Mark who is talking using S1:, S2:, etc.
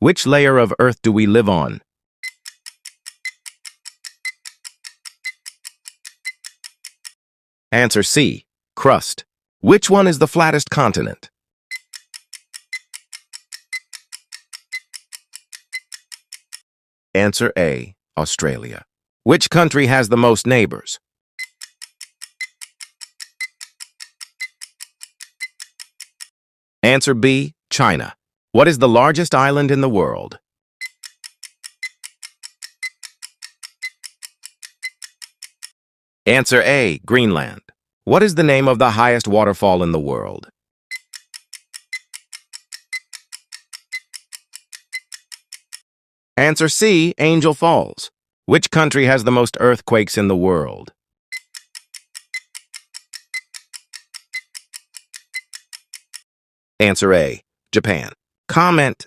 S1: Which layer of Earth do we live on? Answer C. Crust. Which one is the flattest continent? Answer A. Australia. Which country has the most neighbors? Answer B. China. What is the largest island in the world? Answer A. Greenland. What is the name of the highest waterfall in the world? Answer C. Angel Falls. Which country has the most earthquakes in the world? Answer A. Japan. Comment